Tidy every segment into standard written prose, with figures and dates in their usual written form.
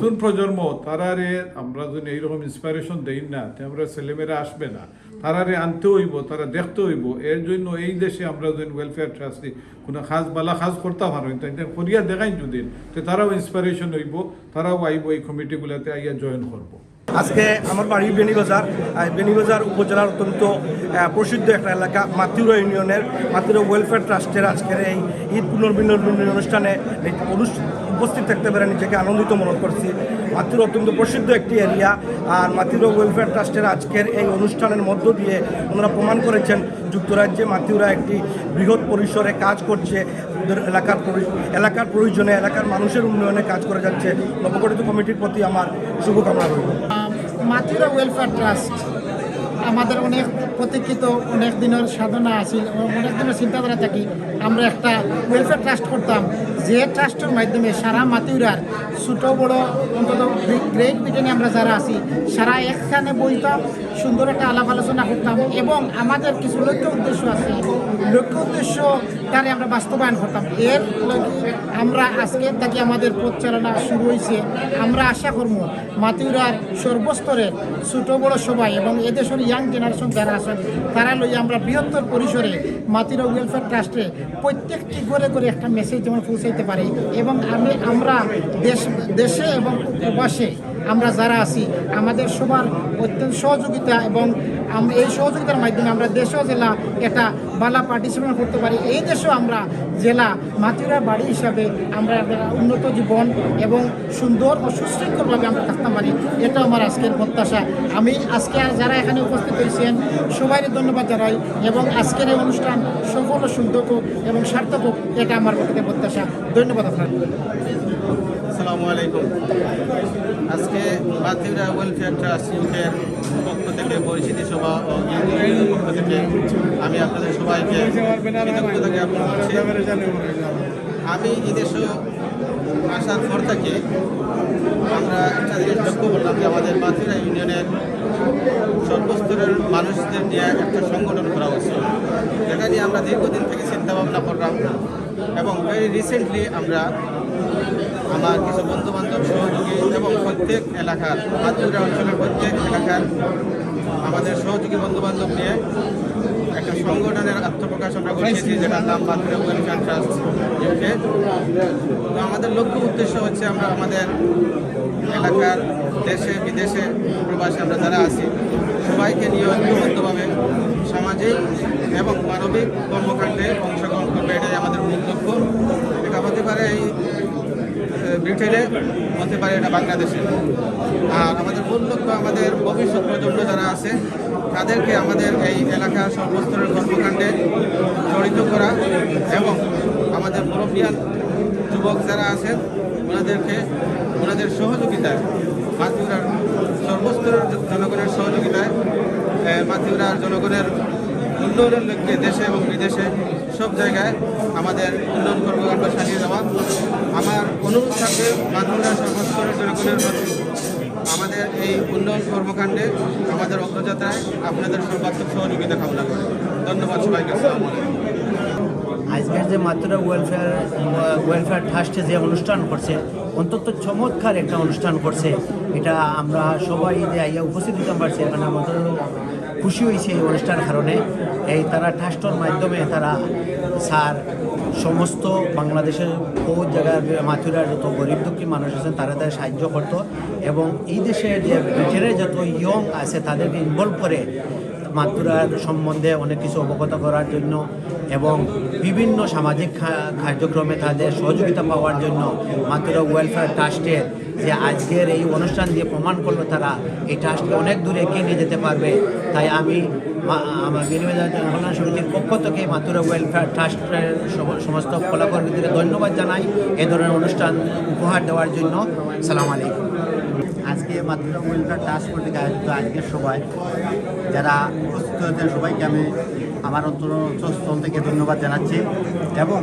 নতুন প্রজন্ম তারারে আমরা যদি এইরকম ইন্সপিরেশন দেই না আমরা ছেলেমেয়েরা আসবে না, তারারে আনতে হইব, তারা দেখতে হইব। এর জন্য এই দেশে আমরা যদি ওয়েলফেয়ার ট্রাস্টি কোনো খাস বালা খাস করতাম আর তাই করিয়া দেখাই যদি তো তারাও ইন্সপিরেশন হইব, তারাও আইব এই কমিটিগুলোতে আইয়া জয়েন করব। আজকে আমার বাড়ি বেনিবাজার উপজেলার অত্যন্ত প্রসিদ্ধ একটা এলাকা মাতিউরা ইউনিয়নের মাতিউরা ওয়েলফেয়ার ট্রাস্টের আজকের এই ঈদ পুনর্মিলনী অনুষ্ঠানে উপস্থিত থাকতে পেরে নিজেকে আনন্দিত মনে করছি। মাতিউরা অত্যন্ত প্রসিদ্ধ একটি এরিয়া, আর মাতিউরা ওয়েলফেয়ার ট্রাস্টের আজকের এই অনুষ্ঠানের মধ্য দিয়ে ওনারা প্রমাণ করেছেন যুক্তরাজ্যে মাতিউরা একটি বৃহৎ পরিসরে কাজ করছে, এলাকার প্রয়োজনে এলাকার মানুষের উন্নয়নে কাজ করে যাচ্ছে। নবগঠিত কমিটির প্রতি আমার শুভকামনা রইল। মাতিউরা ওয়েলফেয়ার ট্রাস্ট আমাদের অনেক প্রতীক্ষিত, অনেক দিনের সাধনা আছে, অনেক দিনের চিন্তাধারা থাকি আমরা একটা ওয়েলফেয়ার ট্রাস্ট করতাম, যে ট্রাস্টের মাধ্যমে সারা মাতিউরার ছোটো বড় অন্তত গ্রেট ব্রিটেনে আমরা যারা আছি সারা একখানে বইতাম, সুন্দর একটা আলাপ আলোচনা করতাম এবং আমাদের কিছু লক্ষ্য উদ্দেশ্য আছে, লক্ষ্য উদ্দেশ্য তারে আমরা বাস্তবায়ন করতাম। এর আমরা আজকের থেকে আমাদের পরিচালনা শুরু হয়েছে। আমরা আশা করব মাতিউরার সর্বস্তরের ছোটো বড় সবাই এবং এদেশের ইয়াং জেনারেশন যারা আছেন তারা লইয়া আমরা বৃহত্তর পরিসরে মাতিউরা ওয়েলফেয়ার ট্রাস্টে প্রত্যেকটি ঘরে করে একটা মেসেজ যেমন পৌঁছাইতে পারি এবং আমরা দেশে এবং প্রবাসে আমরা যারা আছি আমাদের সবার অত্যন্ত সহযোগিতা এবং এই সহযোগিতার মাধ্যমে আমরা দেশ ও জেলা একটা বালা পার্টিসিপেট করতে পারি। এই দেশেও আমরা জেলা মাতিউরা বাড়ি হিসাবে আমরা উন্নত জীবন এবং সুন্দর ও সুশৃঙ্খলভাবে আমরা থাকতে পারি, এটা আমার আজকের প্রত্যাশা। আমি আজকে যারা এখানে উপস্থিত হয়েছেন সবাইকে ধন্যবাদ জানাই এবং আজকের এই অনুষ্ঠান সফল ও সুন্দর এবং সার্থক হোক, এটা আমার পক্ষে প্রত্যাশা। ধন্যবাদ আপনার। আসসালামু আলাইকুম। আজকে মাতিউরা ওয়েলফেয়ার ট্রাস্ট ইউকের পক্ষ থেকে পরিচিতি সভা ও ইউনিয়নের পক্ষ থেকে আমি আপনাদের সবাইকে কৃতজ্ঞতা জ্ঞাপন করছি। আমি এদেশে আসার পর থেকে আমরা একটা জিনিস লক্ষ্য করলাম যে আমাদের মাতিউরা ইউনিয়নের সর্বস্তরের মানুষদের নিয়ে একটা সংগঠন করা উচিত, যেটা নিয়ে আমরা দীর্ঘদিন থেকে চিন্তাভাবনা করলাম এবং ভেরি রিসেন্টলি আমরা আমার কিছু বন্ধুবান্ধব সহযোগী এবং প্রত্যেক এলাকার মাতিউরা অঞ্চলের প্রত্যেক এলাকার আমাদের সহযোগী বন্ধুবান্ধব নিয়ে একটা সংগঠনের আত্মপ্রকাশ আমরা করেছি, যেটার নাম মাতিউরা ওয়েলফেয়ার ট্রাস্ট ইউকে। তো আমাদের লক্ষ্য উদ্দেশ্য হচ্ছে আমরা আমাদের এলাকার দেশে বিদেশে প্রবাসে আমরা যারা আছি সবাইকে নিয়ে ঐক্যবদ্ধভাবে সামাজিক এবং মানবিক কর্মকাণ্ডে অংশগ্রহণ করবে, এটাই আমাদের মূল লক্ষ্য। এটা হতে পারে এই ব্রিটেনে, হতে পারে এটা বাংলাদেশে। আর আমাদের মূল লক্ষ্য আমাদের ভবিষ্যৎ প্রজন্ম যারা আছে তাদেরকে আমাদের এই এলাকার সর্বস্তরের কর্মকাণ্ডে জড়িত করা এবং আমাদের মুরব্বিয়ান যুবক যারা আছেন ওনাদের সহযোগিতায় মাতিউরার সর্বস্তরের জনগণের সহযোগিতায় মাতিউরার জনগণের উন্নয়নের লক্ষ্যে দেশে এবং বিদেশে সব জায়গায় আমাদের উন্নয়ন কর্মকাণ্ড চালিয়ে যাওয়া। আমার অনুরোধ থাকবে মাতিউরার সর্বস্তরের জনগণের প্রতি আমাদের এই উন্নয়ন কর্মকাণ্ডে আমাদের অগ্রযাত্রায় আপনাদের সর্বাত্মক সহযোগিতা কামনা করে। ধন্যবাদ সবাইকে। আসসালামু আলাইকুম। আজকের যে মাতিউরা ওয়েলফেয়ার ট্রাস্টে যে অনুষ্ঠান করছে অন্তত চমৎকার একটা অনুষ্ঠান করছে, এটা আমরা সবাই যে আইয়া উপস্থিত হতে পারছি এখানে আমাদের খুশি হয়েছে এই অনুষ্ঠানের কারণে। এই তারা ট্রাস্টের মাধ্যমে তারা সমস্ত বাংলাদেশের বহু জায়গার মাতিউরার যত গরিব দুঃখী মানুষ আছেন তাদের সাহায্য করত এবং এই দেশে যে ব্রিটেনের যত ইয়ং আছে তাদেরকে ইনভলভ করে মাতিউরার সম্বন্ধে অনেক কিছু অবগত করার জন্য এবং বিভিন্ন সামাজিক কার্যক্রমে তাদের সহযোগিতা পাওয়ার জন্য মাতিউরা ওয়েলফেয়ার ট্রাস্টের যে আজকের এই অনুষ্ঠান দিয়ে প্রমাণ করলো তারা এই ট্রাস্টকে অনেক দূরে এগিয়ে নিয়ে যেতে পারবে। তাই আমি আমার বেনিবাজার কল্যাণ সমিতির পক্ষ থেকে মাতিউরা ওয়েলফেয়ার ট্রাস্টের সমস্ত কলাকর্মীদের ধন্যবাদ জানাই এ ধরনের অনুষ্ঠান উপহার দেওয়ার জন্য। সালাম আলাইকুম। আজকে মাতিউরা ওয়েলফেয়ার ট্রাস্ট কর্তৃক আয়োজিত আজকের সভায় যারা উপস্থিত হয়েছেন সবাইকে আমি আমার অন্তরস্থল থেকে ধন্যবাদ জানাচ্ছি এবং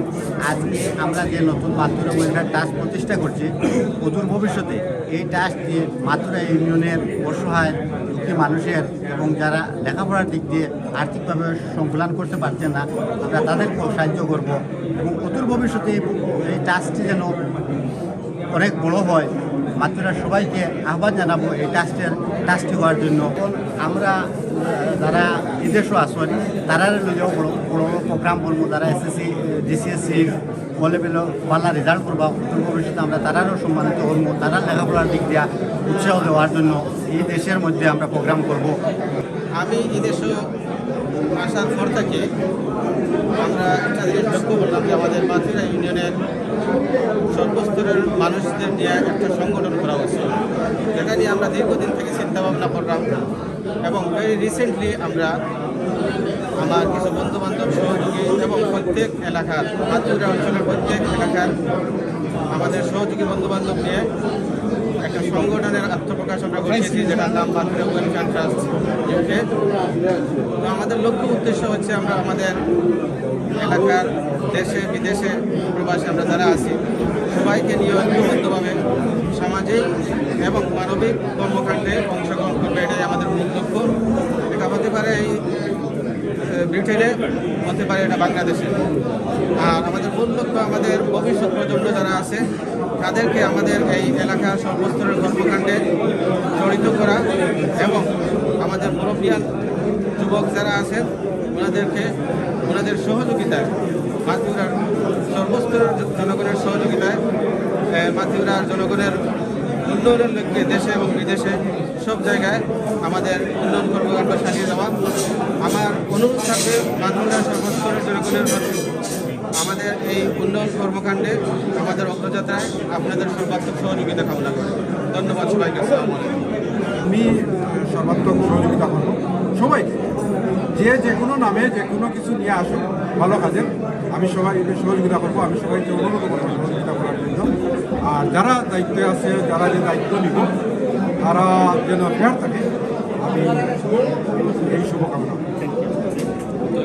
আজকে আমরা যে নতুন মাতিউরা ওয়েলফেয়ার ট্রাস্ট প্রতিষ্ঠা করছি অদূর ভবিষ্যতে এই ট্রাস্ট দিয়ে মাতিউরা ইউনিয়নের অসহায় দুঃখী মানুষের এবং যারা লেখাপড়ার দিক দিয়ে আর্থিকভাবে সংকুলান করতে পারছেন না আমরা তাদেরকেও সাহায্য করব এবং অদূর ভবিষ্যতে এই ট্রাস্টটি যেন অনেক বড় হয় মাতৃরার সবাইকে আহ্বান জানাবো এই ট্রাস্টি হওয়ার জন্য। আমরা যারা বিদেশও আসেন তারা লইয়াও বড় বড় প্রোগ্রাম করবো, যারা এসএসসি জিসিএসসি ও লেভেল ভালো রেজাল্ট করবা উত্তর ভবিষ্যতে আমরা তারারও সম্মানিত করবো, তারা লেখাপড়ার দিক দিয়া উৎসাহ দেওয়ার জন্য এই দেশের মধ্যে আমরা প্রোগ্রাম করব। আমি এই দেশে আসার পর থেকে আমরা একটা জিনিস লক্ষ্য করলাম যে আমাদের মাতৃরা ইউনিয়নের সর্বস্তরের মানুষদের নিয়ে একটা সংগঠন করা উচিত, যেটা নিয়ে আমরা দীর্ঘদিন থেকে চিন্তা ভাবনা করলাম এবং ভেরি রিসেন্টলি আমরা আমার কিছু বন্ধুবান্ধব সহযোগী এবং প্রত্যেক এলাকার মাতৃরা অঞ্চলের প্রত্যেক এলাকার আমাদের সহযোগী বন্ধুবান্ধব নিয়ে একটা সংগঠনের আত্মপ্রকাশ আমরা করেছি, যেটার নাম মাতৃরা ওয়েলফেয়ার ট্রাস্ট ইউকে। তো আমাদের লক্ষ্য উদ্দেশ্য হচ্ছে আমরা আমাদের এলাকার দেশে বিদেশে প্রবাসী আমরা যারা আছি সবাইকে নিয়ে ঐক্যবদ্ধভাবে সামাজিক এবং মানবিক কর্মকাণ্ডে অংশগ্রহণ করবে, এটাই আমাদের মূল লক্ষ্য। এটা হতে পারে এই ব্রিটেনে, হতে পারে এটা বাংলাদেশে। আর আমাদের মূল লক্ষ্য আমাদের ভবিষ্যৎ প্রজন্ম যারা আছে তাদেরকে আমাদের এই এলাকার সর্বস্তরের কর্মকাণ্ডে জড়িত করা এবং আমাদের মুরব্বিয়ান যুবক যারা আছেন ওনাদের সহযোগিতায় মাতৃরার সর্বস্তরের জনগণের সহযোগিতায় মাতৃরার জনগণের উন্নয়নের লক্ষ্যে দেশে এবং বিদেশে সব জায়গায় আমাদের উন্নয়ন কর্মকাণ্ড চালিয়ে যাওয়া। আমার অনুরোধ থাকবে মাতৃরার সর্বস্তরের জনগণের প্রতি আমাদের এই উন্নয়ন কর্মকাণ্ডে আমাদের অগ্রযাত্রায় আপনাদের সর্বাত্মক সহযোগিতা কামনা করে। ধন্যবাদ সবাইকে। আসসালামু আলাইকুম। আমি সর্বাত্মক সহযোগিতা করব সবাইকে, যে কোনো নামে যে কোনো কিছু নিয়ে আসুক ভালো কাজে, আমি সবাইকে সহযোগিতা করবো। আমি সবাইকে অনুরোধ করবো সহযোগিতা করার জন্য। আর যারা দায়িত্বে আছে, যারা যে দায়িত্ব নিব তারা যেন ফেয়ার থাকে, আমি এই শুভ